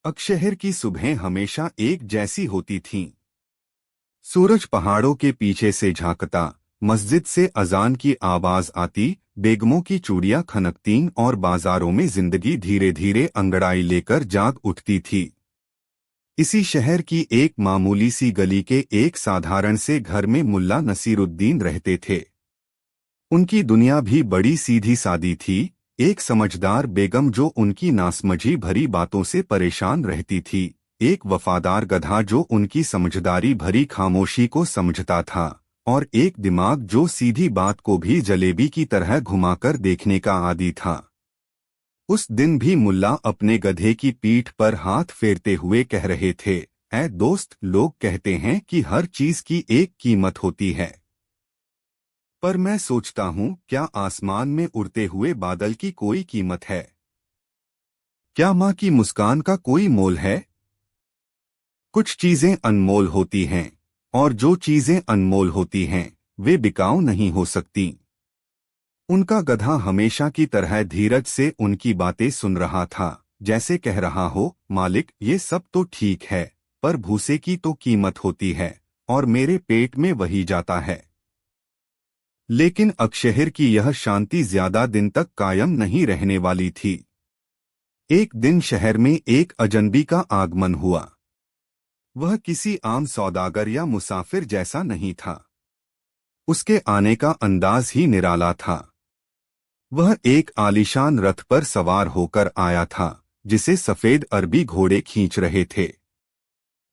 अकशहर की सुबहें हमेशा एक जैसी होती थीं। सूरज पहाड़ों के पीछे से झांकता, मस्जिद से अजान की आवाज आती, बेगमों की चूड़ियां खनकतीं और बाजारों में जिंदगी धीरे धीरे अंगड़ाई लेकर जाग उठती थी। इसी शहर की एक मामूली सी गली के एक साधारण से घर में मुल्ला नसीरुद्दीन रहते थे। उनकी दुनिया भी बड़ी सीधी सादी थी। एक समझदार बेगम जो उनकी नासमझी भरी बातों से परेशान रहती थी, एक वफादार गधा जो उनकी समझदारी भरी खामोशी को समझता था, और एक दिमाग जो सीधी बात को भी जलेबी की तरह घुमाकर देखने का आदी था। उस दिन भी मुल्ला अपने गधे की पीठ पर हाथ फेरते हुए कह रहे थे, ऐ दोस्त, लोग कहते हैं कि हर चीज की एक कीमत होती है, पर मैं सोचता हूँ, क्या आसमान में उड़ते हुए बादल की कोई कीमत है? क्या माँ की मुस्कान का कोई मोल है? कुछ चीजें अनमोल होती हैं, और जो चीजें अनमोल होती हैं, वे बिकाऊ नहीं हो सकती। उनका गधा हमेशा की तरह धीरज से उनकी बातें सुन रहा था, जैसे कह रहा हो, मालिक, ये सब तो ठीक है, पर भूसे की तो कीमत होती है, और मेरे पेट में वही जाता है। लेकिन अकशहर की यह शांति ज्यादा दिन तक कायम नहीं रहने वाली थी। एक दिन शहर में एक अजनबी का आगमन हुआ। वह किसी आम सौदागर या मुसाफिर जैसा नहीं था। उसके आने का अंदाज ही निराला था। वह एक आलीशान रथ पर सवार होकर आया था, जिसे सफेद अरबी घोड़े खींच रहे थे।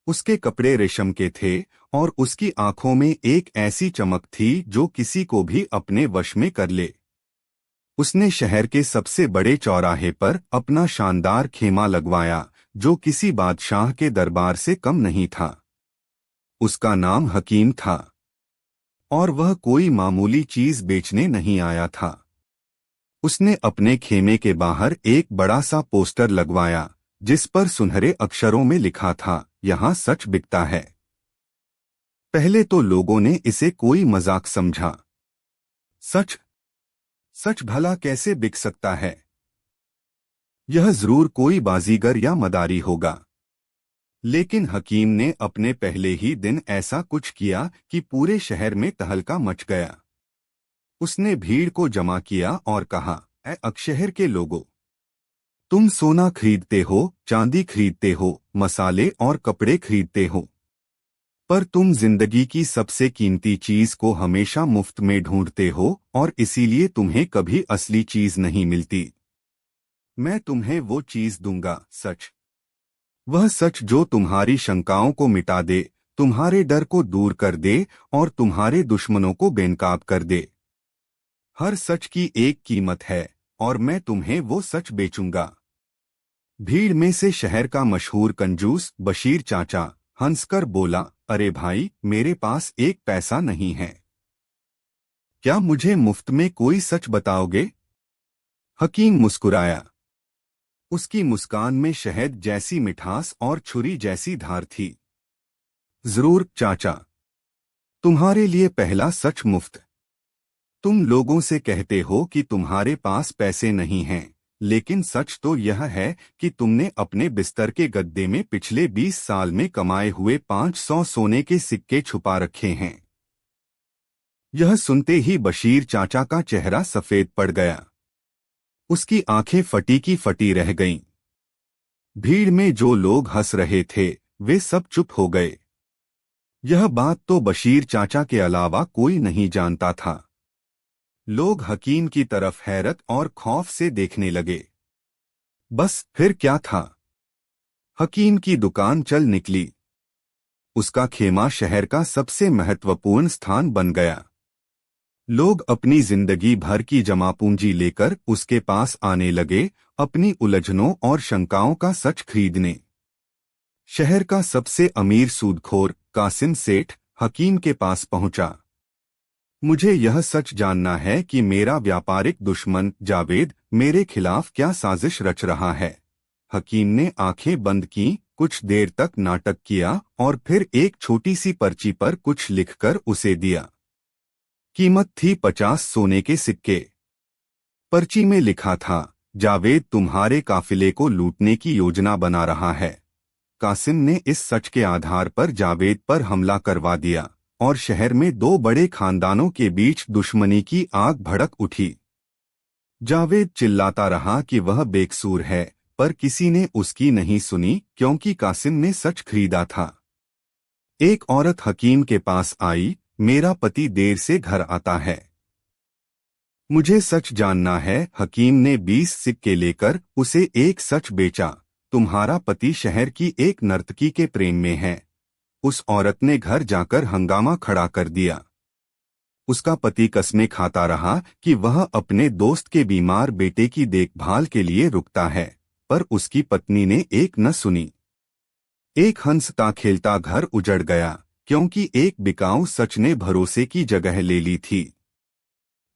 उसके कपड़े रेशम के थे, और उसकी आंखों में एक ऐसी चमक थी जो किसी को भी अपने वश में कर ले। उसने शहर के सबसे बड़े चौराहे पर अपना शानदार खेमा लगवाया, जो किसी बादशाह के दरबार से कम नहीं था। उसका नाम हकीम था, और वह कोई मामूली चीज बेचने नहीं आया था। उसने अपने खेमे के बाहर एक बड़ा सा पोस्टर लगवाया, जिस पर सुनहरे अक्षरों में लिखा था, यहाँ सच बिकता है। पहले तो लोगों ने इसे कोई मजाक समझा। सच? सच भला कैसे बिक सकता है? यह जरूर कोई बाजीगर या मदारी होगा। लेकिन हकीम ने अपने पहले ही दिन ऐसा कुछ किया कि पूरे शहर में तहलका मच गया। उसने भीड़ को जमा किया और कहा, ऐ अकशहर के लोगों, तुम सोना खरीदते हो, चांदी खरीदते हो, मसाले और कपड़े खरीदते हो, पर तुम जिंदगी की सबसे कीमती चीज को हमेशा मुफ्त में ढूंढते हो, और इसीलिए तुम्हें कभी असली चीज नहीं मिलती। मैं तुम्हें वो चीज दूंगा, सच। वह सच जो तुम्हारी शंकाओं को मिटा दे, तुम्हारे डर को दूर कर दे, और तुम्हारे दुश्मनों को बेनकाब कर दे। हर सच की एक कीमत है, और मैं तुम्हें वो सच बेचूंगा। भीड़ में से शहर का मशहूर कंजूस बशीर चाचा हंसकर बोला, अरे भाई, मेरे पास एक पैसा नहीं है। क्या मुझे मुफ्त में कोई सच बताओगे? हकीम मुस्कुराया। उसकी मुस्कान में शहद जैसी मिठास और छुरी जैसी धार थी। जरूर चाचा, तुम्हारे लिए पहला सच मुफ्त। तुम लोगों से कहते हो कि तुम्हारे पास पैसे नहीं हैं, लेकिन सच तो यह है कि तुमने अपने बिस्तर के गद्दे में पिछले 20 साल में कमाए हुए 500 सोने के सिक्के छुपा रखे हैं। यह सुनते ही बशीर चाचा का चेहरा सफेद पड़ गया। उसकी आंखें फटी की फटी रह गईं। भीड़ में जो लोग हंस रहे थे, वे सब चुप हो गए। यह बात तो बशीर चाचा के अलावा कोई नहीं जानता था। लोग हकीम की तरफ हैरत और खौफ से देखने लगे। बस फिर क्या था? हकीम की दुकान चल निकली। उसका खेमा शहर का सबसे महत्वपूर्ण स्थान बन गया। लोग अपनी जिंदगी भर की जमा पूंजी लेकर उसके पास आने लगे, अपनी उलझनों और शंकाओं का सच खरीदने। शहर का सबसे अमीर सूदखोर कासिम सेठ हकीम के पास पहुंचा। मुझे यह सच जानना है कि मेरा व्यापारिक दुश्मन जावेद मेरे खिलाफ क्या साजिश रच रहा है। हकीम ने आंखें बंद की, कुछ देर तक नाटक किया और फिर एक छोटी सी पर्ची पर कुछ लिखकर उसे दिया। कीमत थी 50 सोने के सिक्के। पर्ची में लिखा था, जावेद तुम्हारे काफिले को लूटने की योजना बना रहा है। कासिम ने इस सच के आधार पर जावेद पर हमला करवा दिया और शहर में दो बड़े खानदानों के बीच दुश्मनी की आग भड़क उठी। जावेद चिल्लाता रहा कि वह बेकसूर है, पर किसी ने उसकी नहीं सुनी क्योंकि कासिम ने सच खरीदा था। एक औरत हकीम के पास आई, मेरा पति देर से घर आता है, मुझे सच जानना है। हकीम ने 20 सिक्के लेकर उसे एक सच बेचा, तुम्हारा पति शहर की एक नर्तकी के प्रेम में है। उस औरत ने घर जाकर हंगामा खड़ा कर दिया। उसका पति कस्में खाता रहा कि वह अपने दोस्त के बीमार बेटे की देखभाल के लिए रुकता है, पर उसकी पत्नी ने एक न सुनी। एक हंसता खेलता घर उजड़ गया क्योंकि एक बिकाऊ सच ने भरोसे की जगह ले ली थी।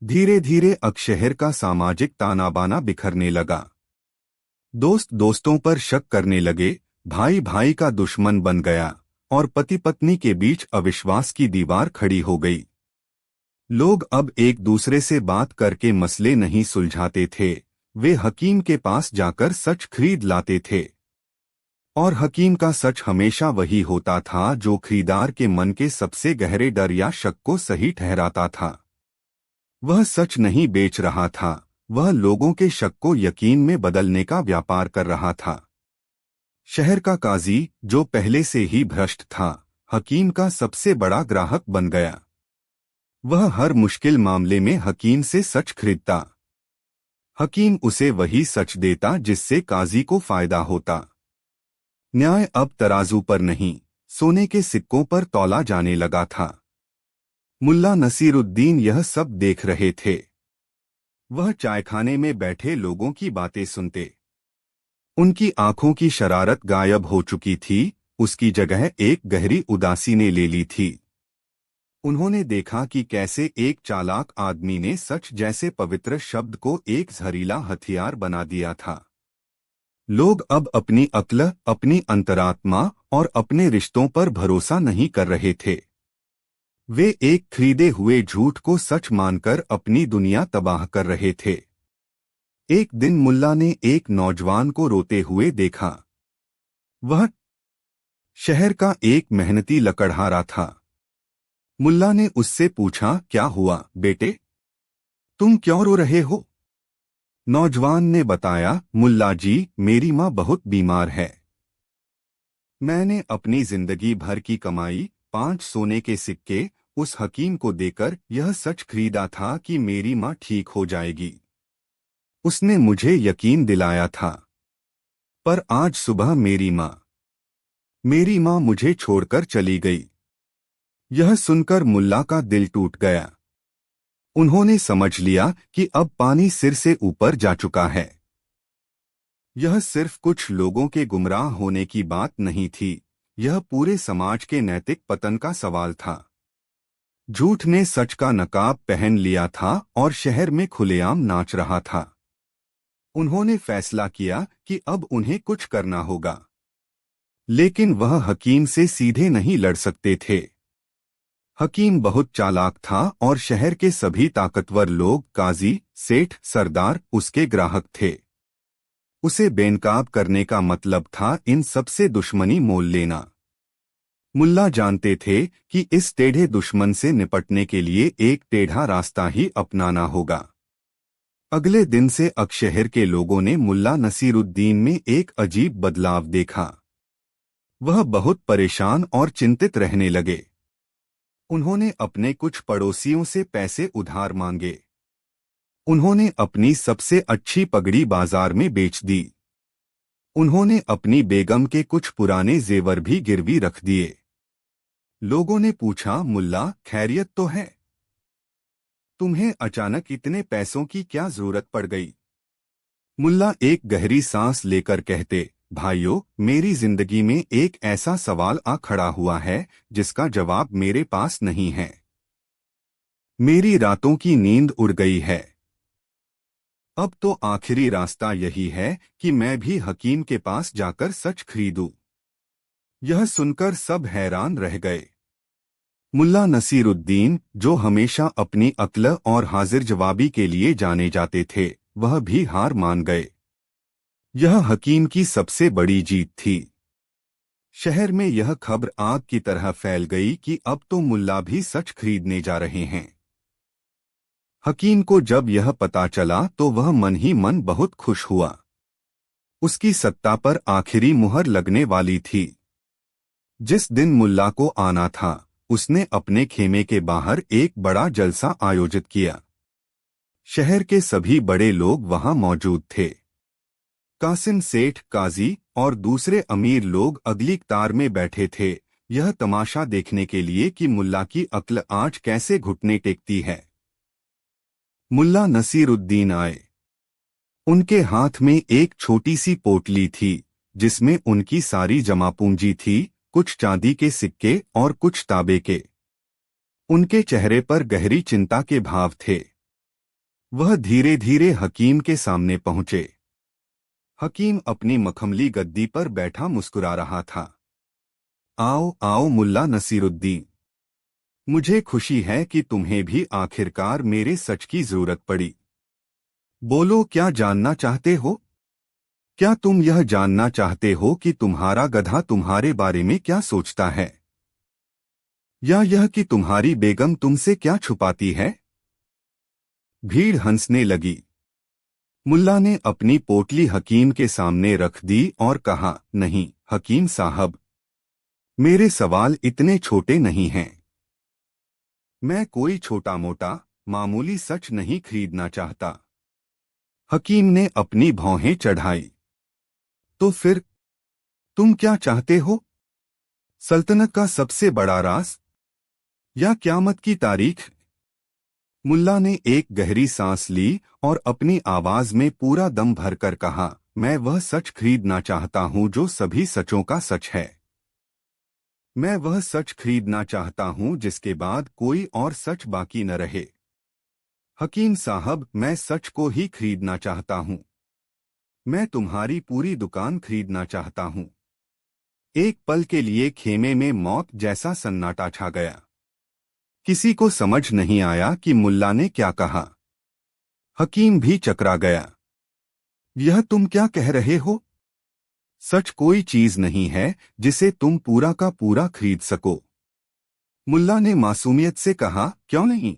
धीरे धीरे शहर का सामाजिक तानाबाना बिखरने लगा। दोस्त दोस्तों पर शक करने लगे, भाई भाई का दुश्मन बन गया और पति पत्नी के बीच अविश्वास की दीवार खड़ी हो गई। लोग अब एक दूसरे से बात करके मसले नहीं सुलझाते थे, वे हकीम के पास जाकर सच खरीद लाते थे। और हकीम का सच हमेशा वही होता था जो खरीदार के मन के सबसे गहरे डर या शक को सही ठहराता था। वह सच नहीं बेच रहा था, वह लोगों के शक को यकीन में बदलने का व्यापार कर रहा था। शहर का काजी, जो पहले से ही भ्रष्ट था, हकीम का सबसे बड़ा ग्राहक बन गया। वह हर मुश्किल मामले में हकीम से सच खरीदता। हकीम उसे वही सच देता जिससे काजी को फायदा होता। न्याय अब तराजू पर नहीं, सोने के सिक्कों पर तौला जाने लगा था। मुल्ला नसीरुद्दीन यह सब देख रहे थे। वह चायखाने में बैठे लोगों की बातें सुनते। उनकी आंखों की शरारत गायब हो चुकी थी, उसकी जगह एक गहरी उदासी ने ले ली थी। उन्होंने देखा कि कैसे एक चालाक आदमी ने सच जैसे पवित्र शब्द को एक जहरीला हथियार बना दिया था। लोग अब अपनी अक्ल, अपनी अंतरात्मा और अपने रिश्तों पर भरोसा नहीं कर रहे थे। वे एक खरीदे हुए झूठ को सच मानकर अपनी दुनिया तबाह कर रहे थे। एक दिन मुल्ला ने एक नौजवान को रोते हुए देखा। वह शहर का एक मेहनती लकड़हारा था। मुल्ला ने उससे पूछा, क्या हुआ बेटे, तुम क्यों रो रहे हो? नौजवान ने बताया, मुल्ला जी, मेरी माँ बहुत बीमार है। मैंने अपनी जिंदगी भर की कमाई 5 सोने के सिक्के उस हकीम को देकर यह सच खरीदा था कि मेरी माँ ठीक हो जाएगी। उसने मुझे यकीन दिलाया था, पर आज सुबह मेरी माँ मुझे छोड़कर चली गई। यह सुनकर मुल्ला का दिल टूट गया। उन्होंने समझ लिया कि अब पानी सिर से ऊपर जा चुका है। यह सिर्फ कुछ लोगों के गुमराह होने की बात नहीं थी, यह पूरे समाज के नैतिक पतन का सवाल था। झूठ ने सच का नकाब पहन लिया था और शहर में खुलेआम नाच रहा था। उन्होंने फैसला किया कि अब उन्हें कुछ करना होगा, लेकिन वह हकीम से सीधे नहीं लड़ सकते थे। हकीम बहुत चालाक था और शहर के सभी ताकतवर लोग, काजी, सेठ, सरदार, उसके ग्राहक थे। उसे बेनकाब करने का मतलब था इन सबसे दुश्मनी मोल लेना। मुल्ला जानते थे कि इस टेढ़े दुश्मन से निपटने के लिए एक टेढ़ा रास्ता ही अपनाना होगा। अगले दिन से शहर के लोगों ने मुल्ला नसीरुद्दीन में एक अजीब बदलाव देखा। वह बहुत परेशान और चिंतित रहने लगे। उन्होंने अपने कुछ पड़ोसियों से पैसे उधार मांगे। उन्होंने अपनी सबसे अच्छी पगड़ी बाजार में बेच दी। उन्होंने अपनी बेगम के कुछ पुराने जेवर भी गिरवी रख दिए। लोगों ने पूछा, मुल्ला, खैरियत तो है? तुम्हें अचानक इतने पैसों की क्या जरूरत पड़ गई? मुल्ला एक गहरी सांस लेकर कहते, भाइयों, मेरी जिंदगी में एक ऐसा सवाल आ खड़ा हुआ है जिसका जवाब मेरे पास नहीं है। मेरी रातों की नींद उड़ गई है। अब तो आखिरी रास्ता यही है कि मैं भी हकीम के पास जाकर सच खरीदूं। यह सुनकर सब हैरान रह गए। मुल्ला नसीरुद्दीन, जो हमेशा अपनी अक्ल और हाजिर जवाबी के लिए जाने जाते थे, वह भी हार मान गए। यह हकीम की सबसे बड़ी जीत थी। शहर में यह खबर आग की तरह फैल गई कि अब तो मुल्ला भी सच खरीदने जा रहे हैं। हकीम को जब यह पता चला तो वह मन ही मन बहुत खुश हुआ। उसकी सत्ता पर आखिरी मुहर लगने वाली थी। जिस दिन मुल्ला को आना था, उसने अपने खेमे के बाहर एक बड़ा जलसा आयोजित किया। शहर के सभी बड़े लोग वहां मौजूद थे। कासिम सेठ, काजी और दूसरे अमीर लोग अगली कतार में बैठे थे, यह तमाशा देखने के लिए कि मुल्ला की अक्ल आज कैसे घुटने टेकती है। मुल्ला नसीरुद्दीन आए। उनके हाथ में एक छोटी सी पोटली थी, जिसमें उनकी सारी जमा पूंजी थी, कुछ चांदी के सिक्के और कुछ तांबे के। उनके चेहरे पर गहरी चिंता के भाव थे। वह धीरे धीरे हकीम के सामने पहुंचे। हकीम अपनी मखमली गद्दी पर बैठा मुस्कुरा रहा था। आओ आओ मुल्ला नसीरुद्दीन, मुझे खुशी है कि तुम्हें भी आखिरकार मेरे सच की जरूरत पड़ी। बोलो, क्या जानना चाहते हो? क्या तुम यह जानना चाहते हो कि तुम्हारा गधा तुम्हारे बारे में क्या सोचता है, या यह कि तुम्हारी बेगम तुमसे क्या छुपाती है? भीड़ हंसने लगी। मुल्ला ने अपनी पोटली हकीम के सामने रख दी और कहा, नहीं हकीम साहब, मेरे सवाल इतने छोटे नहीं हैं। मैं कोई छोटा मोटा मामूली सच नहीं खरीदना चाहता। हकीम ने अपनी भौहें चढ़ाई। तो फिर तुम क्या चाहते हो? सल्तनत का सबसे बड़ा राज, या क़यामत की तारीख? मुल्ला ने एक गहरी सांस ली और अपनी आवाज में पूरा दम भरकर कहा, मैं वह सच खरीदना चाहता हूं जो सभी सचों का सच है। मैं वह सच खरीदना चाहता हूं जिसके बाद कोई और सच बाकी न रहे। हकीम साहब, मैं सच को ही खरीदना चाहता हूं। मैं तुम्हारी पूरी दुकान खरीदना चाहता हूं। एक पल के लिए खेमे में मौत जैसा सन्नाटा छा गया। किसी को समझ नहीं आया कि मुल्ला ने क्या कहा। हकीम भी चकरा गया। यह तुम क्या कह रहे हो? सच कोई चीज नहीं है जिसे तुम पूरा का पूरा खरीद सको। मुल्ला ने मासूमियत से कहा, क्यों नहीं?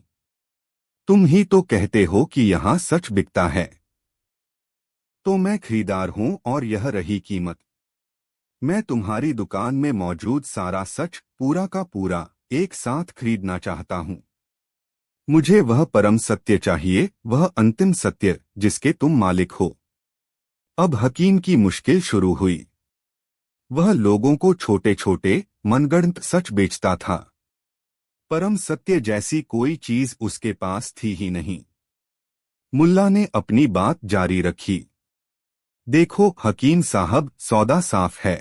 तुम ही तो कहते हो कि यहां सच बिकता है। तो मैं खरीदार हूं और यह रही कीमत। मैं तुम्हारी दुकान में मौजूद सारा सच पूरा का पूरा एक साथ खरीदना चाहता हूं। मुझे वह परम सत्य चाहिए, वह अंतिम सत्य जिसके तुम मालिक हो। अब हकीम की मुश्किल शुरू हुई। वह लोगों को छोटे छोटे मनगढ़ंत सच बेचता था। परम सत्य जैसी कोई चीज उसके पास थी ही नहीं। मुल्ला ने अपनी बात जारी रखी। देखो हकीम साहब, सौदा साफ है।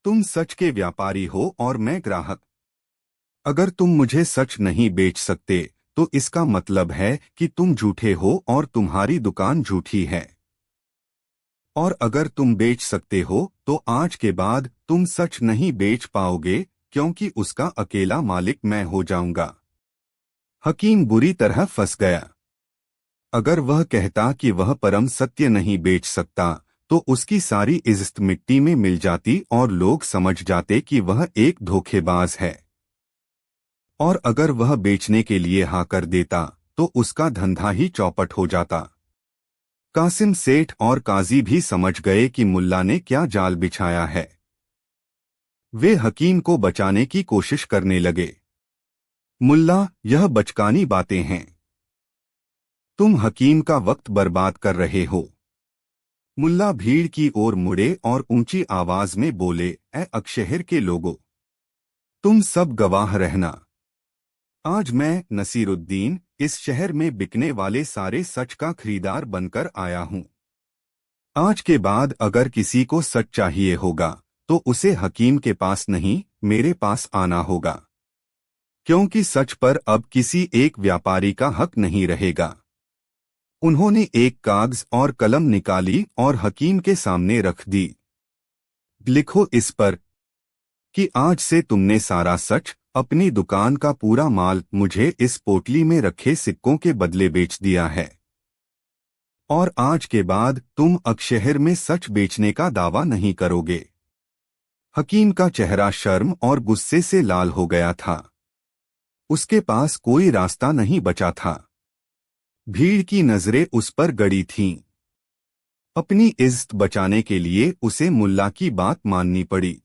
तुम सच के व्यापारी हो और मैं ग्राहक। अगर तुम मुझे सच नहीं बेच सकते तो इसका मतलब है कि तुम झूठे हो और तुम्हारी दुकान झूठी है। और अगर तुम बेच सकते हो तो आज के बाद तुम सच नहीं बेच पाओगे, क्योंकि उसका अकेला मालिक मैं हो जाऊंगा। हकीम बुरी तरह फंस गया। अगर वह कहता कि वह परम सत्य नहीं बेच सकता तो उसकी सारी इज्जत मिट्टी में मिल जाती और लोग समझ जाते कि वह एक धोखेबाज है। और अगर वह बेचने के लिए हाँ कर देता तो उसका धंधा ही चौपट हो जाता। कासिम सेठ और काजी भी समझ गए कि मुल्ला ने क्या जाल बिछाया है। वे हकीम को बचाने की कोशिश करने लगे। मुल्ला, यह बचकानी बातें हैं। तुम हकीम का वक्त बर्बाद कर रहे हो। मुल्ला भीड़ की ओर मुड़े और ऊंची आवाज में बोले, ए अक्षहर के लोगों, तुम सब गवाह रहना। आज मैं नसीरुद्दीन इस शहर में बिकने वाले सारे सच का खरीदार बनकर आया हूं। आज के बाद अगर किसी को सच चाहिए होगा तो उसे हकीम के पास नहीं, मेरे पास आना होगा। क्योंकि सच पर अब किसी एक व्यापारी का हक नहीं रहेगा। उन्होंने एक कागज और कलम निकाली और हकीम के सामने रख दी। लिखो इस पर कि आज से तुमने सारा सच, अपनी दुकान का पूरा माल मुझे इस पोटली में रखे सिक्कों के बदले बेच दिया है। और आज के बाद तुम अक्षहर में सच बेचने का दावा नहीं करोगे। हकीम का चेहरा शर्म और गुस्से से लाल हो गया था। उसके पास कोई रास्ता नहीं बचा था। भीड़ की नजरें उस पर गड़ी थीं। अपनी इज्जत बचाने के लिए उसे मुल्ला की बात माननी पड़ी।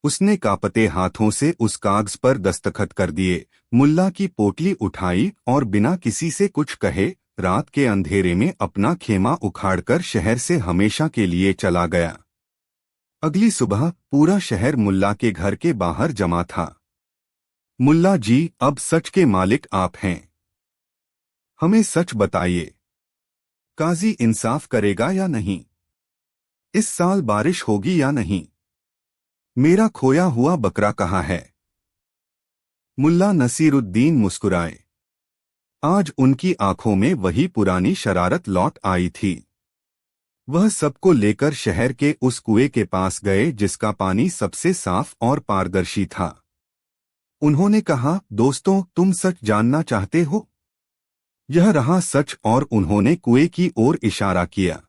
उसने कांपते हाथों से उस कागज पर दस्तखत कर दिए, मुल्ला की पोटली उठाई और बिना किसी से कुछ कहे रात के अंधेरे में अपना खेमा उखाड़कर शहर से हमेशा के लिए चला गया। अगली सुबह पूरा शहर मुल्ला के घर के बाहर जमा था। मुल्ला जी, अब सच के मालिक आप हैं। हमें सच बताइए, काजी इंसाफ करेगा या नहीं? इस साल बारिश होगी या नहीं? मेरा खोया हुआ बकरा कहाँ है? मुल्ला नसीरुद्दीन मुस्कुराए। आज उनकी आंखों में वही पुरानी शरारत लौट आई थी। वह सबको लेकर शहर के उस कुएं के पास गए जिसका पानी सबसे साफ और पारदर्शी था। उन्होंने कहा, दोस्तों, तुम सच जानना चाहते हो? यह रहा सच। और उन्होंने कुएं की ओर इशारा किया।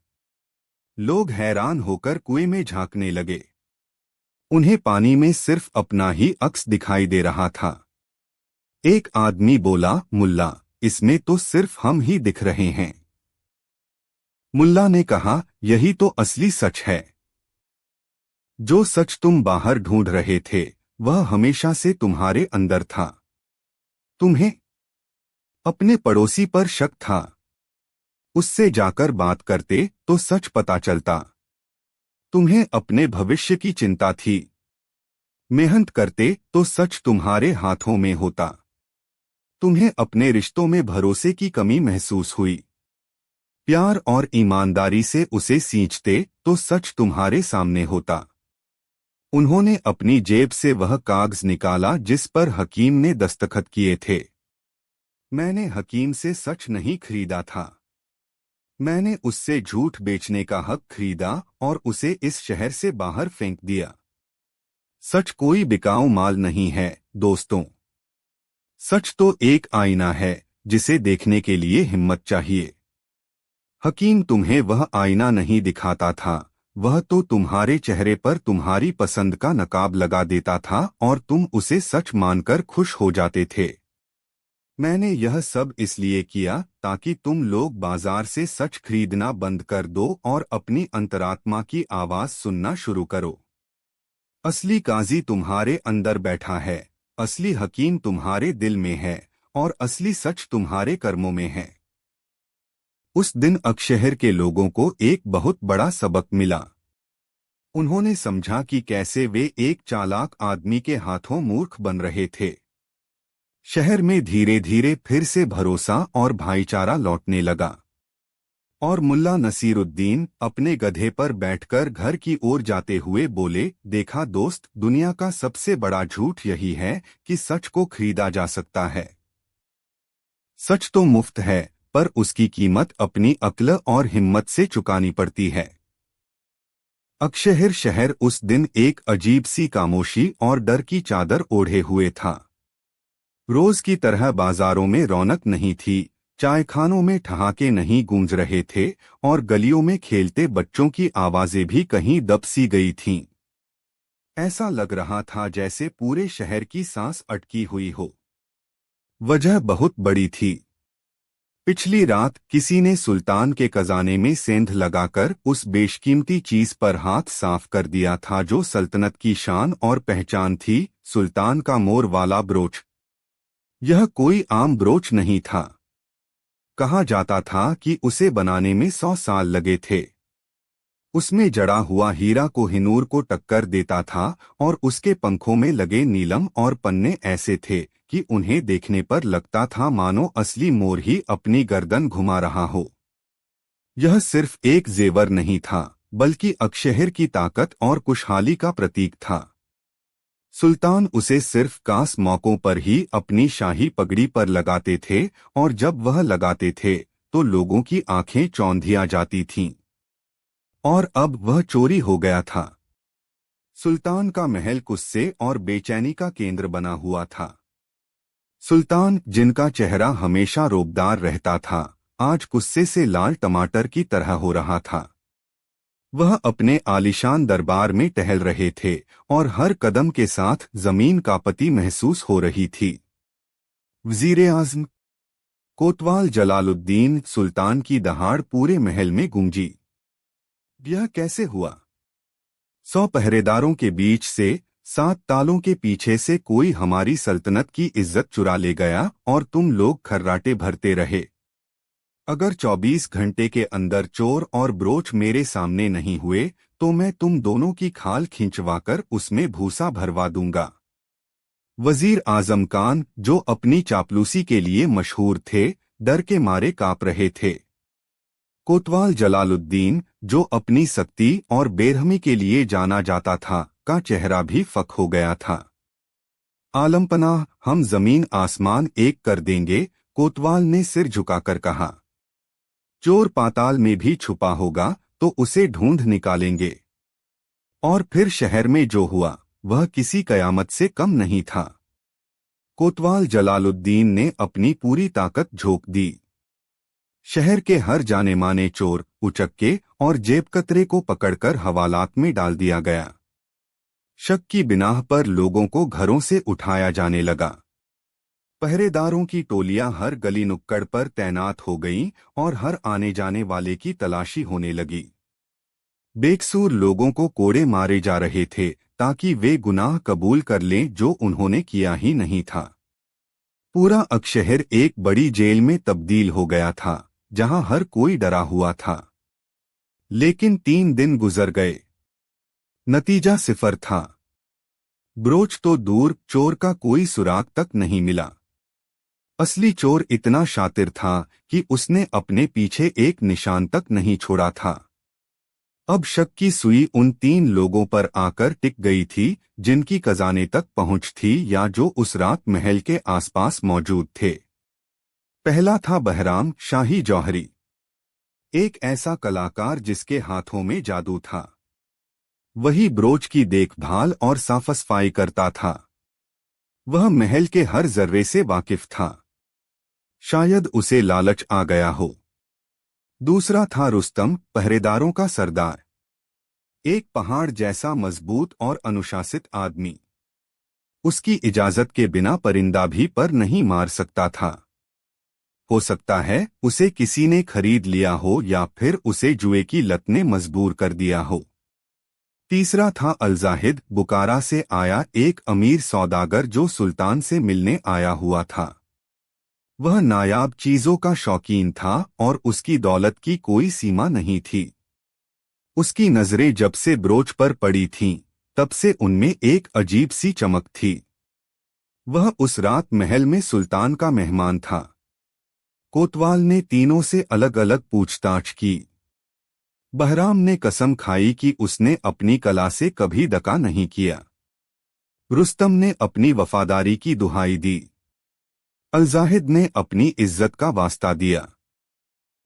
लोग हैरान होकर कुएं में झांकने लगे। उन्हें पानी में सिर्फ अपना ही अक्स दिखाई दे रहा था। एक आदमी बोला, मुल्ला, इसमें तो सिर्फ हम ही दिख रहे हैं। मुल्ला ने कहा, यही तो असली सच है। जो सच तुम बाहर ढूंढ रहे थे वह हमेशा से तुम्हारे अंदर था। तुम्हें अपने पड़ोसी पर शक था। उससे जाकर बात करते तो सच पता चलता। तुम्हें अपने भविष्य की चिंता थी। मेहनत करते तो सच तुम्हारे हाथों में होता। तुम्हें अपने रिश्तों में भरोसे की कमी महसूस हुई। प्यार और ईमानदारी से उसे सींचते तो सच तुम्हारे सामने होता। उन्होंने अपनी जेब से वह कागज निकाला जिस पर हकीम ने दस्तखत किए थे। मैंने हकीम से सच नहीं खरीदा था। मैंने उससे झूठ बेचने का हक खरीदा और उसे इस शहर से बाहर फेंक दिया। सच कोई बिकाऊ माल नहीं है दोस्तों। सच तो एक आईना है जिसे देखने के लिए हिम्मत चाहिए। हकीम तुम्हें वह आईना नहीं दिखाता था, वह तो तुम्हारे चेहरे पर तुम्हारी पसंद का नकाब लगा देता था और तुम उसे सच मानकर खुश हो जाते थे। मैंने यह सब इसलिए किया ताकि तुम लोग बाजार से सच खरीदना बंद कर दो और अपनी अंतरात्मा की आवाज सुनना शुरू करो। असली काजी तुम्हारे अंदर बैठा है, असली हकीम तुम्हारे दिल में है और असली सच तुम्हारे कर्मों में है। उस दिन अकशहर के लोगों को एक बहुत बड़ा सबक मिला। उन्होंने समझा कि कैसे वे एक चालाक आदमी के हाथों मूर्ख बन रहे थे। शहर में धीरे धीरे फिर से भरोसा और भाईचारा लौटने लगा। और मुल्ला नसीरुद्दीन अपने गधे पर बैठकर घर की ओर जाते हुए बोले, देखा दोस्त, दुनिया का सबसे बड़ा झूठ यही है कि सच को खरीदा जा सकता है। सच तो मुफ्त है, पर उसकी कीमत अपनी अक्ल और हिम्मत से चुकानी पड़ती है। अकशहर शहर उस दिन एक अजीब सी खामोशी और डर की चादर ओढ़े हुए था। रोज की तरह बाजारों में रौनक नहीं थी, चायखानों में ठहाके नहीं गूंज रहे थे और गलियों में खेलते बच्चों की आवाजें भी कहीं दब सी गई थीं। ऐसा लग रहा था जैसे पूरे शहर की सांस अटकी हुई हो। वजह बहुत बड़ी थी। पिछली रात किसी ने सुल्तान के खजाने में सेंध लगाकर उस बेशकीमती चीज पर हाथ साफ कर दिया था जो सल्तनत की शान और पहचान थी, सुल्तान का मोर वाला ब्रोच। यह कोई आम ब्रोच नहीं था। कहा जाता था कि उसे बनाने में 100 साल लगे थे। उसमें जड़ा हुआ हीरा कोहिनूर को टक्कर देता था और उसके पंखों में लगे नीलम और पन्ने ऐसे थे कि उन्हें देखने पर लगता था मानो असली मोर ही अपनी गर्दन घुमा रहा हो। यह सिर्फ एक जेवर नहीं था, बल्कि अकशहर की ताकत और खुशहाली का प्रतीक था। सुल्तान उसे सिर्फ खास मौकों पर ही अपनी शाही पगड़ी पर लगाते थे और जब वह लगाते थे तो लोगों की आंखें चौंधिया जाती थीं। और अब वह चोरी हो गया था। सुल्तान का महल गुस्से और बेचैनी का केंद्र बना हुआ था। सुल्तान, जिनका चेहरा हमेशा रोबदार रहता था, आज गुस्से से लाल टमाटर की तरह हो रहा था। वह अपने आलीशान दरबार में टहल रहे थे और हर कदम के साथ जमीन कांपती महसूस हो रही थी। वजीर आज़म कोतवाल जलालुद्दीन सुल्तान की दहाड़ पूरे महल में गूंजी। यह कैसे हुआ? 100 पहरेदारों के बीच से 7 तालों के पीछे से कोई हमारी सल्तनत की इज्जत चुरा ले गया और तुम लोग खर्राटे भरते रहे। अगर 24 घंटे के अंदर चोर और ब्रोच मेरे सामने नहीं हुए तो मैं तुम दोनों की खाल खींचवाकर उसमें भूसा भरवा दूंगा। वजीर आजम खान, जो अपनी चापलूसी के लिए मशहूर थे, डर के मारे कांप रहे थे। कोतवाल जलालुद्दीन, जो अपनी सख्ती और बेरहमी के लिए जाना जाता था, का चेहरा भी फक हो गया था। आलमपनाह, हम जमीन आसमान एक कर देंगे, कोतवाल ने सिर झुकाकर कहा। चोर पाताल में भी छुपा होगा तो उसे ढूंढ निकालेंगे। और फिर शहर में जो हुआ वह किसी कयामत से कम नहीं था। कोतवाल जलालुद्दीन ने अपनी पूरी ताकत झोंक दी। शहर के हर जाने माने चोर, उचक्के और जेबकतरे को पकड़कर हवालात में डाल दिया गया। शक की बिनाह पर लोगों को घरों से उठाया जाने लगा। पहरेदारों की टोलियां हर गली नुक्कड़ पर तैनात हो गईं और हर आने जाने वाले की तलाशी होने लगी। बेकसूर लोगों को कोड़े मारे जा रहे थे ताकि वे गुनाह कबूल कर लें जो उन्होंने किया ही नहीं था। पूरा अकशहर एक बड़ी जेल में तब्दील हो गया था जहां हर कोई डरा हुआ था। लेकिन 3 दिन गुजर गए, नतीजा सिफर था। ब्रोच तो दूर, चोर का कोई सुराग तक नहीं मिला। असली चोर इतना शातिर था कि उसने अपने पीछे एक निशान तक नहीं छोड़ा था। अब शक की सुई उन 3 लोगों पर आकर टिक गई थी जिनकी खजाने तक पहुंच थी या जो उस रात महल के आसपास मौजूद थे। पहला था बहराम शाही जौहरी, एक ऐसा कलाकार जिसके हाथों में जादू था। वही ब्रोच की देखभाल और साफ-सफाई करता था। वह महल के हर जर्रे से वाकिफ था। शायद उसे लालच आ गया हो। दूसरा था रुस्तम, पहरेदारों का सरदार, एक पहाड़ जैसा मजबूत और अनुशासित आदमी। उसकी इजाजत के बिना परिंदा भी पर नहीं मार सकता था। हो सकता है उसे किसी ने खरीद लिया हो या फिर उसे जुए की लत ने मजबूर कर दिया हो। तीसरा था अलजाहिद, बुकारा से आया एक अमीर सौदागर जो सुल्तान से मिलने आया हुआ था। वह नायाब चीजों का शौकीन था और उसकी दौलत की कोई सीमा नहीं थी। उसकी नजरें जब से ब्रोच पर पड़ी थीं, तब से उनमें एक अजीब सी चमक थी। वह उस रात महल में सुल्तान का मेहमान था। कोतवाल ने तीनों से अलग अलग पूछताछ की। बहराम ने कसम खाई कि उसने अपनी कला से कभी दगा नहीं किया। रुस्तम ने अपनी वफादारी की दुहाई दी। अलजाहिद ने अपनी इज्जत का वास्ता दिया।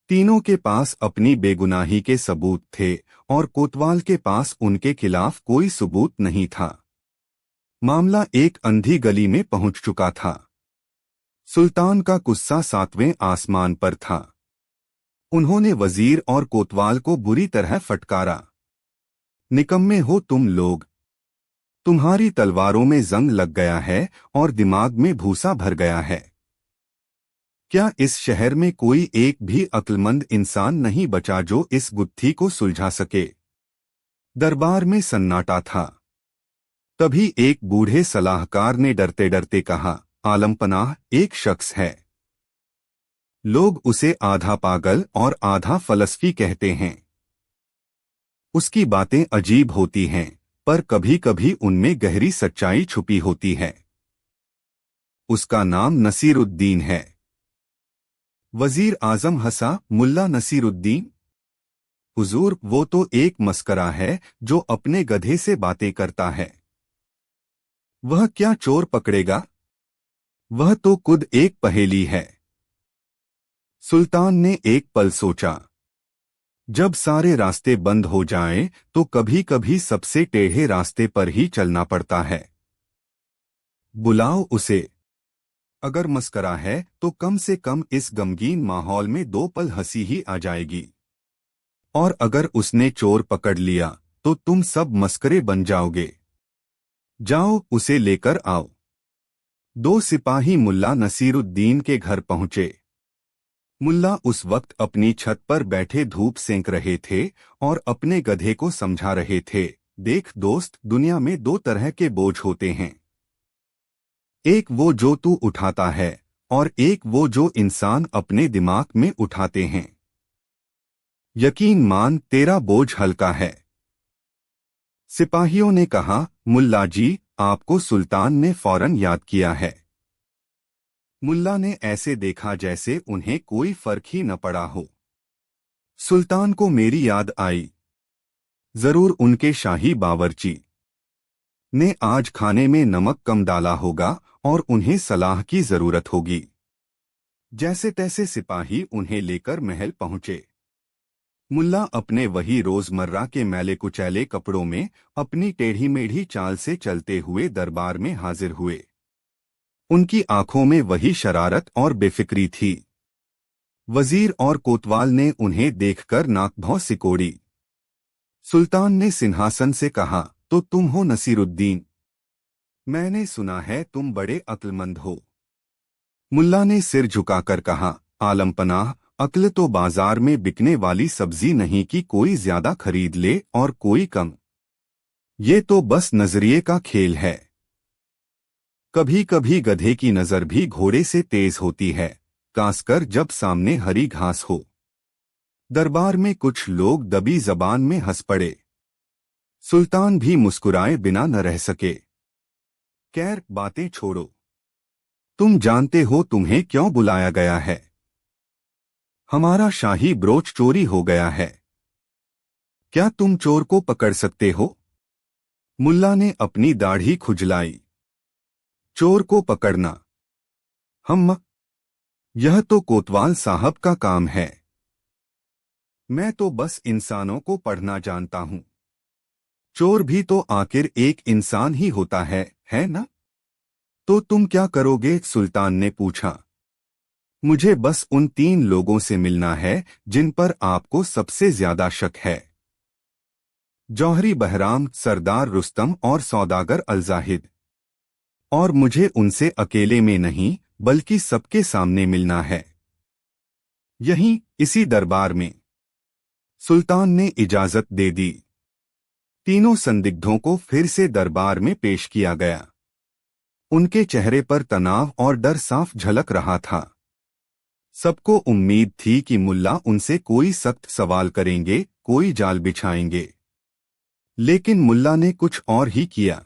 तीनों के पास अपनी बेगुनाही के सबूत थे और कोतवाल के पास उनके खिलाफ कोई सबूत नहीं था। मामला एक अंधी गली में पहुंच चुका था। सुल्तान का गुस्सा 7वें आसमान पर था। उन्होंने वजीर और कोतवाल को बुरी तरह फटकारा। निकम्मे हो तुम लोग, तुम्हारी तलवारों में जंग लग गया है और दिमाग में भूसा भर गया है। क्या इस शहर में कोई एक भी अक्लमंद इंसान नहीं बचा जो इस गुत्थी को सुलझा सके? दरबार में सन्नाटा था। तभी एक बूढ़े सलाहकार ने डरते डरते कहा, आलमपनाह एक शख्स है। लोग उसे आधा पागल और आधा फलस्फी कहते हैं। उसकी बातें अजीब होती हैं, पर कभी कभी उनमें गहरी सच्चाई छुपी होती है। उसका नाम नसीरुद्दीन है। वजीर आजम हंसा, मुल्ला नसीरुद्दीन? हुजूर, वो तो एक मस्करा है जो अपने गधे से बातें करता है। वह क्या चोर पकड़ेगा? वह तो खुद एक पहेली है। सुल्तान ने एक पल सोचा। जब सारे रास्ते बंद हो जाएं, तो कभी कभी सबसे टेढ़े रास्ते पर ही चलना पड़ता है। बुलाओ उसे। अगर मस्करा है तो कम से कम इस गमगीन माहौल में 2 पल हंसी ही आ जाएगी। और अगर उसने चोर पकड़ लिया तो तुम सब मस्करे बन जाओगे। जाओ, उसे लेकर आओ। दो सिपाही मुल्ला नसीरुद्दीन के घर पहुंचे। मुल्ला उस वक्त अपनी छत पर बैठे धूप सेंक रहे थे और अपने गधे को समझा रहे थे, देख दोस्त, दुनिया में दो तरह के बोझ होते हैं, एक वो जो तू उठाता है और एक वो जो इंसान अपने दिमाग में उठाते हैं। यकीन मान, तेरा बोझ हल्का है। सिपाहियों ने कहा, मुल्ला जी, आपको सुल्तान ने फौरन याद किया है। मुल्ला ने ऐसे देखा जैसे उन्हें कोई फर्क ही न पड़ा हो। सुल्तान को मेरी याद आई। जरूर उनके शाही बावर्ची ने आज खाने में नमक कम डाला होगा और उन्हें सलाह की जरूरत होगी। जैसे तैसे सिपाही उन्हें लेकर महल पहुंचे। मुल्ला अपने वही रोजमर्रा के मैले कुचैले कपड़ों में अपनी टेढ़ी मेढ़ी चाल से चलते हुए दरबार में हाजिर हुए। उनकी आंखों में वही शरारत और बेफिक्री थी। वजीर और कोतवाल ने उन्हें देखकर नाक भौं सिकोड़ी। सुल्तान ने सिंहासन से कहा, तो तुम हो नसीरुद्दीन? मैंने सुना है तुम बड़े अक्लमंद हो। मुल्ला ने सिर झुकाकर कहा, आलमपनाह, अक्ल तो बाजार में बिकने वाली सब्जी नहीं कि कोई ज्यादा खरीद ले और कोई कम। ये तो बस नजरिए का खेल है। कभी कभी गधे की नजर भी घोड़े से तेज होती है, खासकर जब सामने हरी घास हो। दरबार में कुछ लोग दबी जबान में हंस पड़े। सुल्तान भी मुस्कुराए बिना न रह सके। खैर, बातें छोड़ो। तुम जानते हो तुम्हें क्यों बुलाया गया है? हमारा शाही ब्रोच चोरी हो गया है। क्या तुम चोर को पकड़ सकते हो? मुल्ला ने अपनी दाढ़ी खुजलाई। चोर को पकड़ना? यह तो कोतवाल साहब का काम है। मैं तो बस इंसानों को पढ़ना जानता हूं। चोर भी तो आखिर एक इंसान ही होता है ना? तो तुम क्या करोगे? सुल्तान ने पूछा। मुझे बस उन 3 लोगों से मिलना है जिन पर आपको सबसे ज्यादा शक है। जौहरी बहराम, सरदार रुस्तम और सौदागर अलजाहिद। और मुझे उनसे अकेले में नहीं बल्कि सबके सामने मिलना है। यहीं, इसी दरबार में। सुल्तान ने इजाजत दे दी। तीनों संदिग्धों को फिर से दरबार में पेश किया गया। उनके चेहरे पर तनाव और डर साफ झलक रहा था। सबको उम्मीद थी कि मुल्ला उनसे कोई सख्त सवाल करेंगे, कोई जाल बिछाएंगे। लेकिन मुल्ला ने कुछ और ही किया।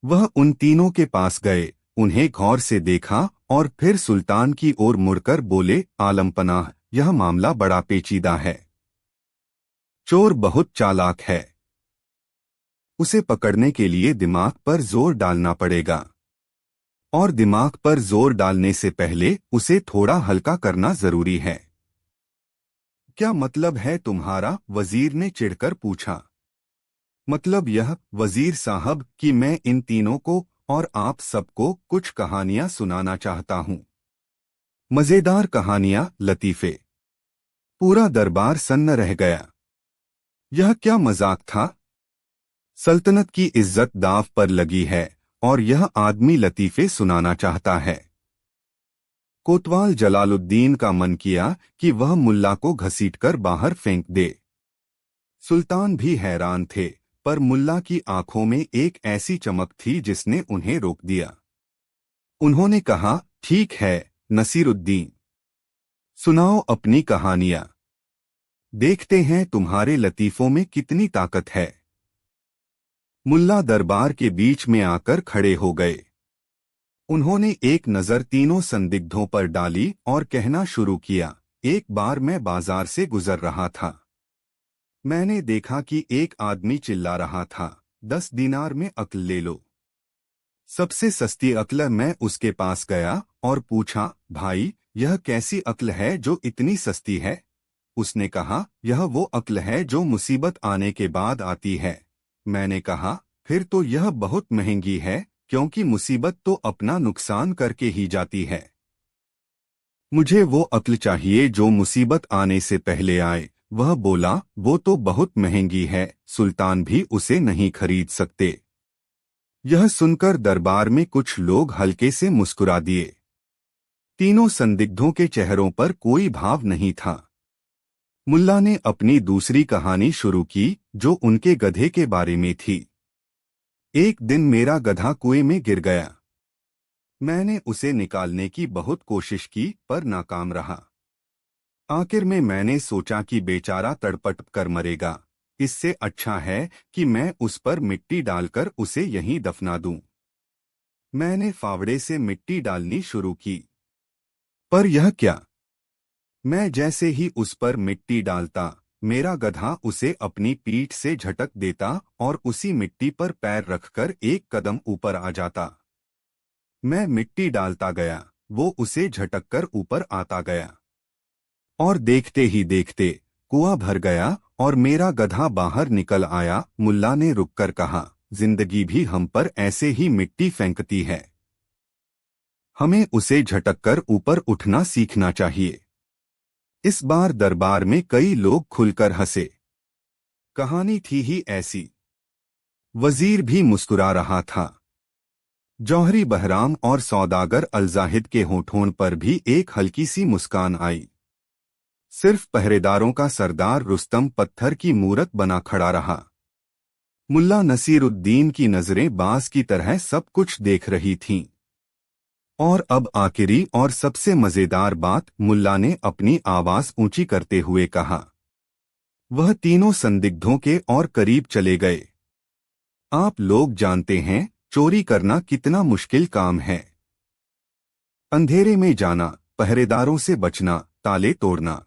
वह उन तीनों के पास गए, उन्हें गौर से देखा और फिर सुल्तान की ओर मुड़कर बोले, आलमपनाह, यह मामला बड़ा पेचीदा है। चोर बहुत चालाक है। उसे पकड़ने के लिए दिमाग पर जोर डालना पड़ेगा। और दिमाग पर जोर डालने से पहले उसे थोड़ा हल्का करना जरूरी है। क्या मतलब है तुम्हारा? वजीर ने चिढ़कर पूछा। मतलब यह, वजीर साहब, कि मैं इन तीनों को और आप सबको कुछ कहानियां सुनाना चाहता हूं। मजेदार कहानियां, लतीफे। पूरा दरबार सन्न रह गया। यह क्या मजाक था? सल्तनत की इज्जत दांव पर लगी है और यह आदमी लतीफे सुनाना चाहता है। कोतवाल जलालुद्दीन का मन किया कि वह मुल्ला को घसीटकर बाहर फेंक दे। सुल्तान भी हैरान थे, पर मुल्ला की आंखों में एक ऐसी चमक थी जिसने उन्हें रोक दिया। उन्होंने कहा, ठीक है नसीरुद्दीन, सुनाओ अपनी कहानियां। देखते हैं तुम्हारे लतीफों में कितनी ताकत है। मुल्ला दरबार के बीच में आकर खड़े हो गए। उन्होंने एक नजर तीनों संदिग्धों पर डाली और कहना शुरू किया, एक बार मैं बाजार से गुजर रहा था। मैंने देखा कि एक आदमी चिल्ला रहा था, 10 दीनार में अक्ल ले लो। सबसे सस्ती अक्ल। मैं उसके पास गया और पूछा, भाई, यह कैसी अक्ल है जो इतनी सस्ती है? उसने कहा, यह वो अक्ल है जो मुसीबत आने के बाद आती है। मैंने कहा, फिर तो यह बहुत महंगी है, क्योंकि मुसीबत तो अपना नुकसान करके ही जाती है। मुझे वो अक्ल चाहिए जो मुसीबत आने से पहले आए, वह बोला, वो तो बहुत महंगी है, सुल्तान भी उसे नहीं खरीद सकते। यह सुनकर दरबार में कुछ लोग हल्के से मुस्कुरा दिए। तीनों संदिग्धों के चेहरों पर कोई भाव नहीं था। मुल्ला ने अपनी दूसरी कहानी शुरू की, जो उनके गधे के बारे में थी। एक दिन मेरा गधा कुएं में गिर गया। मैंने उसे निकालने की बहुत कोशिश की, पर नाकाम रहा। आखिर में मैंने सोचा कि बेचारा तड़पट कर मरेगा, इससे अच्छा है कि मैं उस पर मिट्टी डालकर उसे यहीं दफना दूं। मैंने फावड़े से मिट्टी डालनी शुरू की। पर यह क्या! मैं जैसे ही उस पर मिट्टी डालता, मेरा गधा उसे अपनी पीठ से झटक देता और उसी मिट्टी पर पैर रखकर एक कदम ऊपर आ जाता। मैं मिट्टी डालता गया, वो उसे झटककर ऊपर आता गया। और देखते ही देखते कुआं भर गया और मेरा गधा बाहर निकल आया। मुल्ला ने रुककर कहा, जिंदगी भी हम पर ऐसे ही मिट्टी फेंकती है। हमें उसे झटककर ऊपर उठना सीखना चाहिए। इस बार दरबार में कई लोग खुलकर हंसे। कहानी थी ही ऐसी। वजीर भी मुस्कुरा रहा था। जौहरी बहराम और सौदागर अलजाहिद के होठों पर भी एक हल्की सी मुस्कान आई। सिर्फ पहरेदारों का सरदार रुस्तम पत्थर की मूरत बना खड़ा रहा। मुल्ला नसीरुद्दीन की नजरें बाज की तरह सब कुछ देख रही थीं। और अब आखिरी और सबसे मजेदार बात, मुल्ला ने अपनी आवाज ऊंची करते हुए कहा। वह तीनों संदिग्धों के और करीब चले गए। आप लोग जानते हैं, चोरी करना कितना मुश्किल काम है। अंधेरे में जाना, पहरेदारों से बचना, ताले तोड़ना।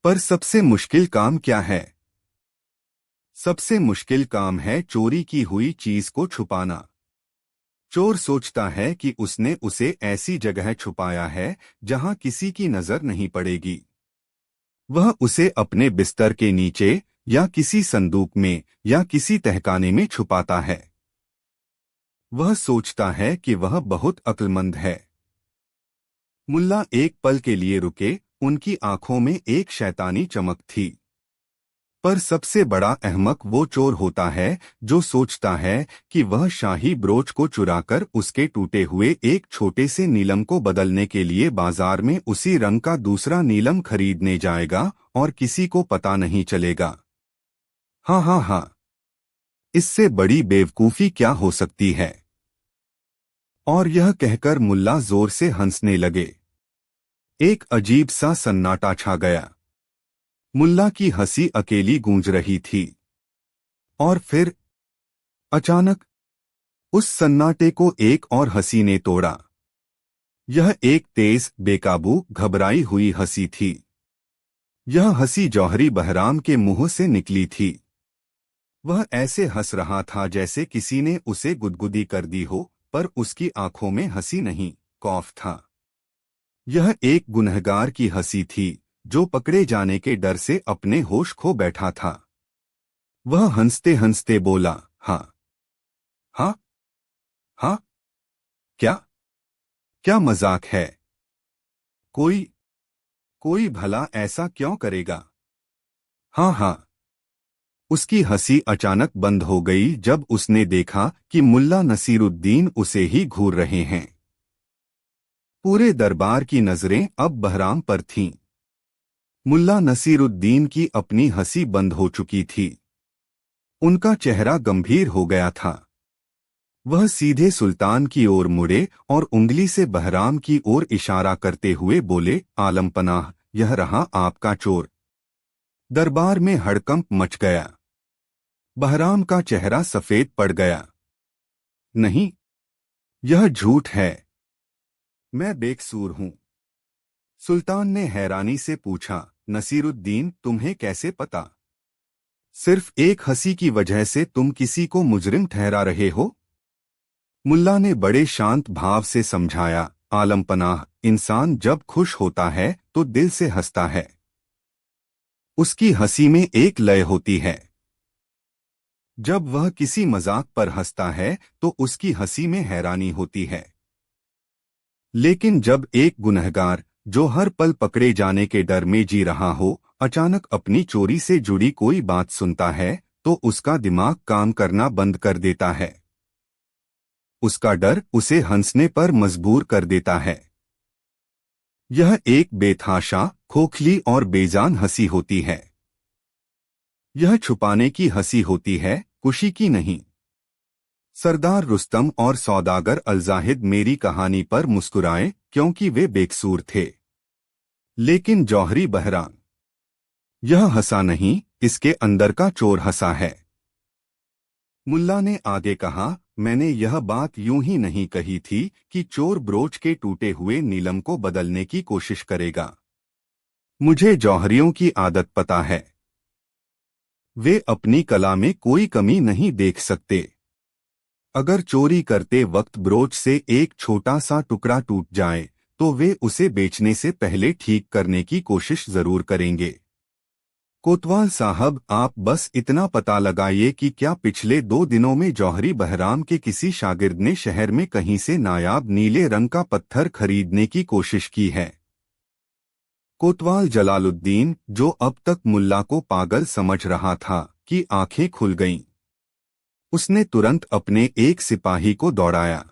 पर सबसे मुश्किल काम क्या है? सबसे मुश्किल काम है चोरी की हुई चीज को छुपाना। चोर सोचता है कि उसने उसे ऐसी जगह छुपाया है जहां किसी की नजर नहीं पड़ेगी। वह उसे अपने बिस्तर के नीचे या किसी संदूक में या किसी तहखाने में छुपाता है। वह सोचता है कि वह बहुत अक्लमंद है। मुल्ला एक पल के लिए रुके। उनकी आंखों में एक शैतानी चमक थी। पर सबसे बड़ा अहमक वो चोर होता है जो सोचता है कि वह शाही ब्रोच को चुराकर उसके टूटे हुए एक छोटे से नीलम को बदलने के लिए बाजार में उसी रंग का दूसरा नीलम खरीदने जाएगा और किसी को पता नहीं चलेगा। हाँ हाँ हाँ, इससे बड़ी बेवकूफी क्या हो सकती है? और यह कहकर मुल्ला जोर से हंसने लगे। एक अजीब सा सन्नाटा छा गया। मुल्ला की हंसी अकेली गूंज रही थी। और फिर अचानक उस सन्नाटे को एक और हंसी ने तोड़ा। यह एक तेज, बेकाबू, घबराई हुई हंसी थी। यह हंसी जौहरी बहराम के मुंह से निकली थी। वह ऐसे हंस रहा था जैसे किसी ने उसे गुदगुदी कर दी हो, पर उसकी आंखों में हंसी नहीं, खौफ था। यह एक गुनहगार की हंसी थी जो पकड़े जाने के डर से अपने होश खो बैठा था। वह हंसते हंसते बोला, हाँ हाँ हाँ, क्या क्या मजाक है? कोई कोई भला ऐसा क्यों करेगा? हाँ हाँ। उसकी हंसी अचानक बंद हो गई जब उसने देखा कि मुल्ला नसीरुद्दीन उसे ही घूर रहे हैं। पूरे दरबार की नजरें अब बहराम पर थीं। मुल्ला नसीरुद्दीन की अपनी हंसी बंद हो चुकी थी। उनका चेहरा गंभीर हो गया था। वह सीधे सुल्तान की ओर मुड़े और उंगली से बहराम की ओर इशारा करते हुए बोले, आलमपनाह, यह रहा आपका चोर। दरबार में हड़कंप मच गया। बहराम का चेहरा सफेद पड़ गया। नहीं, यह झूठ है। मैं बेकसूर हूं। सुल्तान ने हैरानी से पूछा, नसीरुद्दीन, तुम्हें कैसे पता? सिर्फ एक हंसी की वजह से तुम किसी को मुजरिम ठहरा रहे हो? मुल्ला ने बड़े शांत भाव से समझाया, आलमपनाह, इंसान जब खुश होता है तो दिल से हंसता है। उसकी हंसी में एक लय होती है। जब वह किसी मजाक पर हंसता है तो उसकी हंसी में हैरानी होती है। लेकिन जब एक गुनहगार जो हर पल पकड़े जाने के डर में जी रहा हो, अचानक अपनी चोरी से जुड़ी कोई बात सुनता है तो उसका दिमाग काम करना बंद कर देता है। उसका डर उसे हंसने पर मजबूर कर देता है। यह एक बेतहाशा, खोखली और बेजान हंसी होती है। यह छुपाने की हंसी होती है, खुशी की नहीं। सरदार रुस्तम और सौदागर अलजाहिद मेरी कहानी पर मुस्कुराए क्योंकि वे बेकसूर थे। लेकिन जौहरी बहराम, यह हंसा नहीं, इसके अंदर का चोर हंसा है। मुल्ला ने आगे कहा, मैंने यह बात यूं ही नहीं कही थी कि चोर ब्रोच के टूटे हुए नीलम को बदलने की कोशिश करेगा। मुझे जौहरियों की आदत पता है। वे अपनी कला में कोई कमी नहीं देख सकते। अगर चोरी करते वक्त ब्रोच से एक छोटा सा टुकड़ा टूट जाए तो वे उसे बेचने से पहले ठीक करने की कोशिश जरूर करेंगे। कोतवाल साहब, आप बस इतना पता लगाइए कि क्या पिछले 2 दिनों में जौहरी बहराम के किसी शागिर्द ने शहर में कहीं से नायाब नीले रंग का पत्थर खरीदने की कोशिश की है। कोतवाल जलालुद्दीन, जो अब तक मुल्ला को पागल समझ रहा था, की आंखें खुल गईं। उसने तुरंत अपने एक सिपाही को दौड़ाया।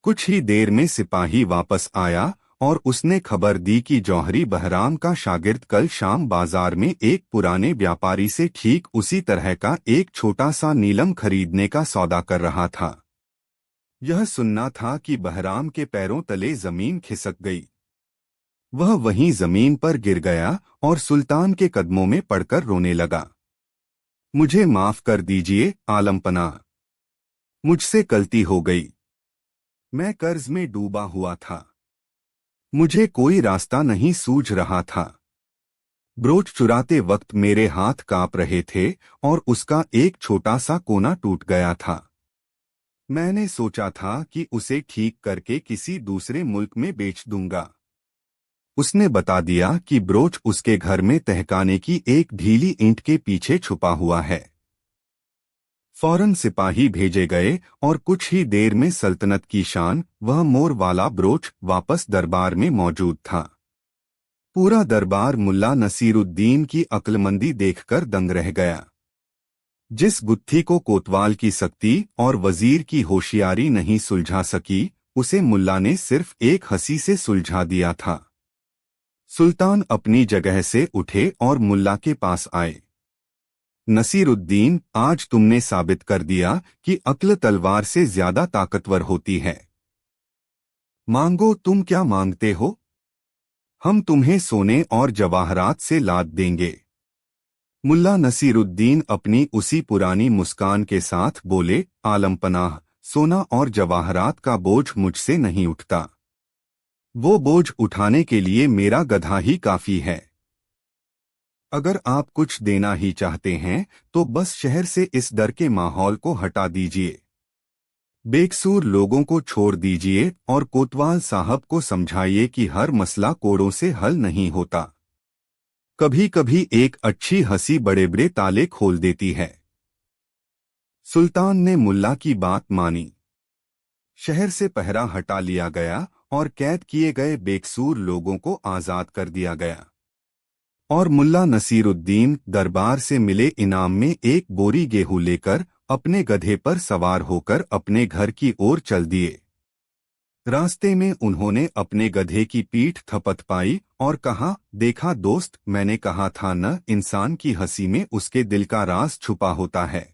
कुछ ही देर में सिपाही वापस आया और उसने खबर दी कि जौहरी बहराम का शागिर्द कल शाम बाजार में एक पुराने व्यापारी से ठीक उसी तरह का एक छोटा सा नीलम खरीदने का सौदा कर रहा था। यह सुनना था कि बहराम के पैरों तले जमीन खिसक गई। वह वहीं जमीन पर गिर गया और सुल्तान के कदमों में पड़कर रोने लगा। मुझे माफ कर दीजिए आलमपनाह, मुझसे गलती हो गई। मैं कर्ज में डूबा हुआ था। मुझे कोई रास्ता नहीं सूझ रहा था। ब्रोच चुराते वक्त मेरे हाथ कांप रहे थे और उसका एक छोटा सा कोना टूट गया था। मैंने सोचा था कि उसे ठीक करके किसी दूसरे मुल्क में बेच दूंगा। उसने बता दिया कि ब्रोच उसके घर में तहखाने की एक ढीली ईंट के पीछे छुपा हुआ है। फौरन सिपाही भेजे गए और कुछ ही देर में सल्तनत की शान, वह मोर वाला ब्रोच वापस दरबार में मौजूद था। पूरा दरबार मुल्ला नसीरुद्दीन की अक्लमंदी देखकर दंग रह गया। जिस गुत्थी को कोतवाल की सख्ती और वजीर की होशियारी नहीं सुलझा सकी, उसे मुल्ला ने सिर्फ एक हंसी से सुलझा दिया था। सुल्तान अपनी जगह से उठे और मुल्ला के पास आए। नसीरुद्दीन, आज तुमने साबित कर दिया कि अक्ल तलवार से ज्यादा ताकतवर होती है। मांगो, तुम क्या मांगते हो? हम तुम्हें सोने और जवाहरात से लाद देंगे। मुल्ला नसीरुद्दीन अपनी उसी पुरानी मुस्कान के साथ बोले, आलमपनाह, सोना और जवाहरात का बोझ मुझसे नहीं उठता। वो बोझ उठाने के लिए मेरा गधा ही काफी है। अगर आप कुछ देना ही चाहते हैं तो बस शहर से इस डर के माहौल को हटा दीजिए। बेकसूर लोगों को छोड़ दीजिए और कोतवाल साहब को समझाइए कि हर मसला कोड़ों से हल नहीं होता। कभी कभी एक अच्छी हंसी बड़े बड़े ताले खोल देती है। सुल्तान ने मुल्ला की बात मानी। शहर से पहरा हटा लिया गया और कैद किए गए बेकसूर लोगों को आजाद कर दिया गया और मुल्ला नसीरुद्दीन दरबार से मिले इनाम में एक बोरी गेहूं लेकर अपने गधे पर सवार होकर अपने घर की ओर चल दिए। रास्ते में उन्होंने अपने गधे की पीठ थपथपाई और कहा, देखा दोस्त, मैंने कहा था न, इंसान की हंसी में उसके दिल का राज छुपा होता है।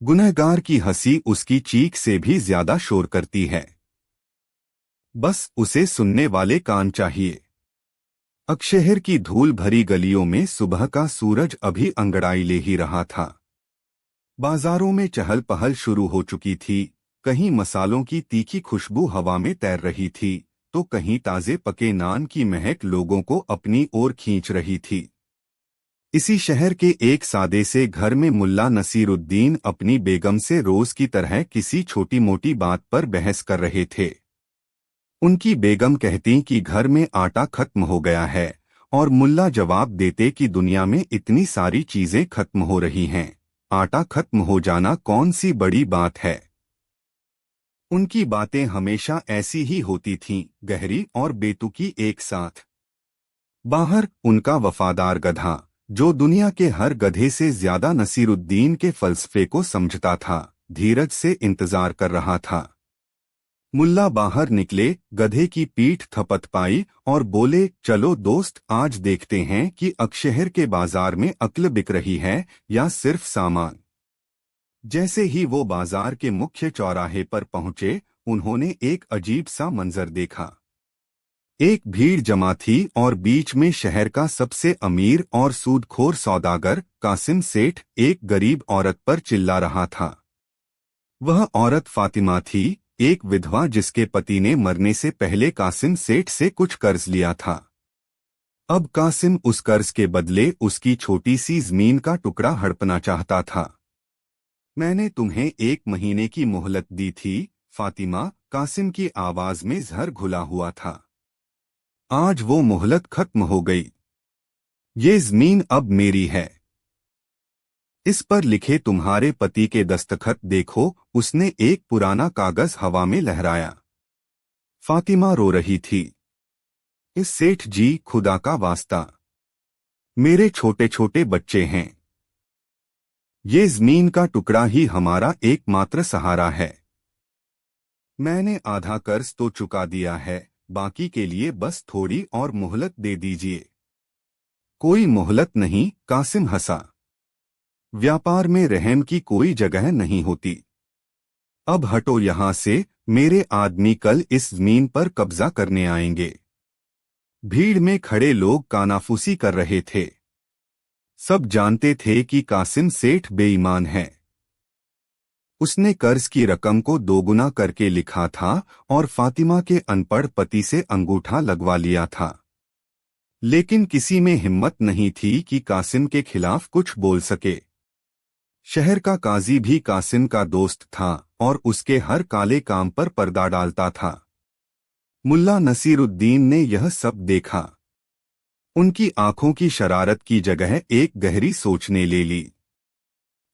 गुनहगार की हंसी उसकी चीख से भी ज्यादा शोर करती है। बस उसे सुनने वाले कान चाहिए। अक्षहर की धूल भरी गलियों में सुबह का सूरज अभी अंगड़ाई ले ही रहा था। बाजारों में चहल पहल शुरू हो चुकी थी। कहीं मसालों की तीखी खुशबू हवा में तैर रही थी तो कहीं ताजे पके नान की महक लोगों को अपनी ओर खींच रही थी। इसी शहर के एक सादे से घर में मुल्ला नसीरुद्दीन अपनी बेगम से रोज की तरह किसी छोटी मोटी बात पर बहस कर रहे थे। उनकी बेगम कहती कि घर में आटा खत्म हो गया है और मुल्ला जवाब देते कि दुनिया में इतनी सारी चीजें खत्म हो रही हैं, आटा खत्म हो जाना कौन सी बड़ी बात है। उनकी बातें हमेशा ऐसी ही होती थीं, गहरी और बेतुकी एक साथ। बाहर उनका वफादार गधा, जो दुनिया के हर गधे से ज्यादा नसीरुद्दीन के फलसफे को समझता था, धीरज से इंतजार कर रहा था। मुल्ला बाहर निकले, गधे की पीठ थपथपाई और बोले, चलो दोस्त, आज देखते हैं कि अकशहर के बाजार में अक्ल बिक रही है या सिर्फ सामान। जैसे ही वो बाजार के मुख्य चौराहे पर पहुंचे, उन्होंने एक अजीब सा मंजर देखा। एक भीड़ जमा थी और बीच में शहर का सबसे अमीर और सूदखोर सौदागर कासिम सेठ एक गरीब औरत पर चिल्ला रहा था। वह औरत फातिमा थी, एक विधवा जिसके पति ने मरने से पहले कासिम सेठ से कुछ कर्ज लिया था। अब कासिम उस कर्ज के बदले उसकी छोटी सी जमीन का टुकड़ा हड़पना चाहता था। मैंने तुम्हें 1 महीने की मोहलत दी थी, फातिमा, कासिम की आवाज में जहर घुला हुआ था। आज वो मोहलत खत्म हो गई। ये जमीन अब मेरी है। इस पर लिखे तुम्हारे पति के दस्तखत देखो। उसने एक पुराना कागज हवा में लहराया। फातिमा रो रही थी। इस सेठ जी, खुदा का वास्ता, मेरे छोटे छोटे बच्चे हैं। ये जमीन का टुकड़ा ही हमारा एकमात्र सहारा है। मैंने आधा कर्ज तो चुका दिया है, बाकी के लिए बस थोड़ी और मोहलत दे दीजिए। कोई मोहलत नहीं, कासिम हंसा। व्यापार में रहम की कोई जगह नहीं होती। अब हटो यहां से, मेरे आदमी कल इस जमीन पर कब्जा करने आएंगे। भीड़ में खड़े लोग कानाफूसी कर रहे थे। सब जानते थे कि कासिम सेठ बेईमान है। उसने कर्ज की रकम को दोगुना करके लिखा था और फातिमा के अनपढ़ पति से अंगूठा लगवा लिया था। लेकिन किसी में हिम्मत नहीं थी कि कासिम के खिलाफ कुछ बोल सके। शहर का काजी भी कासिम का दोस्त था और उसके हर काले काम पर पर्दा डालता था। मुल्ला नसीरुद्दीन ने यह सब देखा। उनकी आंखों की शरारत की जगह एक गहरी सोच ने ले ली।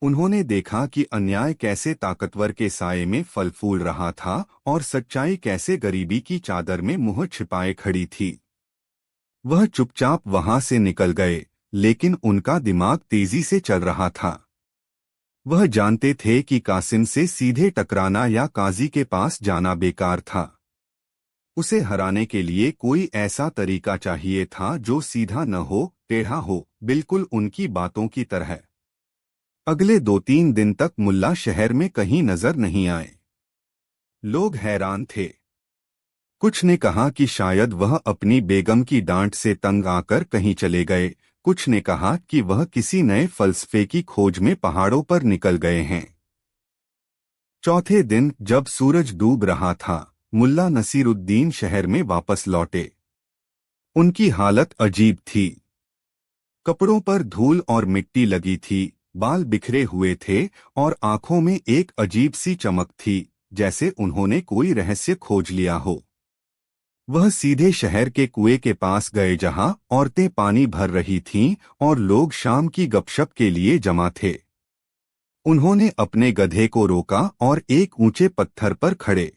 उन्होंने देखा कि अन्याय कैसे ताकतवर के साये में फल फूल रहा था और सच्चाई कैसे गरीबी की चादर में मुंह छिपाए खड़ी थी। वह चुपचाप वहां से निकल गए, लेकिन उनका दिमाग तेजी से चल रहा था। वह जानते थे कि कासिम से सीधे टकराना या काजी के पास जाना बेकार था। उसे हराने के लिए कोई ऐसा तरीका चाहिए था जो सीधा न हो, टेढ़ा हो, बिल्कुल उनकी बातों की तरह। अगले 2-3 दिन तक मुल्ला शहर में कहीं नजर नहीं आए। लोग हैरान थे। कुछ ने कहा कि शायद वह अपनी बेगम की डांट से तंग आकर कहीं चले गए। कुछ ने कहा कि वह किसी नए फलसफे की खोज में पहाड़ों पर निकल गए हैं। चौथे दिन जब सूरज डूब रहा था, मुल्ला नसीरुद्दीन शहर में वापस लौटे। उनकी हालत अजीब थी। कपड़ों पर धूल और मिट्टी लगी थी, बाल बिखरे हुए थे और आंखों में एक अजीब सी चमक थी, जैसे उन्होंने कोई रहस्य खोज लिया हो। वह सीधे शहर के कुएं के पास गए जहां औरतें पानी भर रही थीं और लोग शाम की गपशप के लिए जमा थे। उन्होंने अपने गधे को रोका और एक ऊंचे पत्थर पर खड़े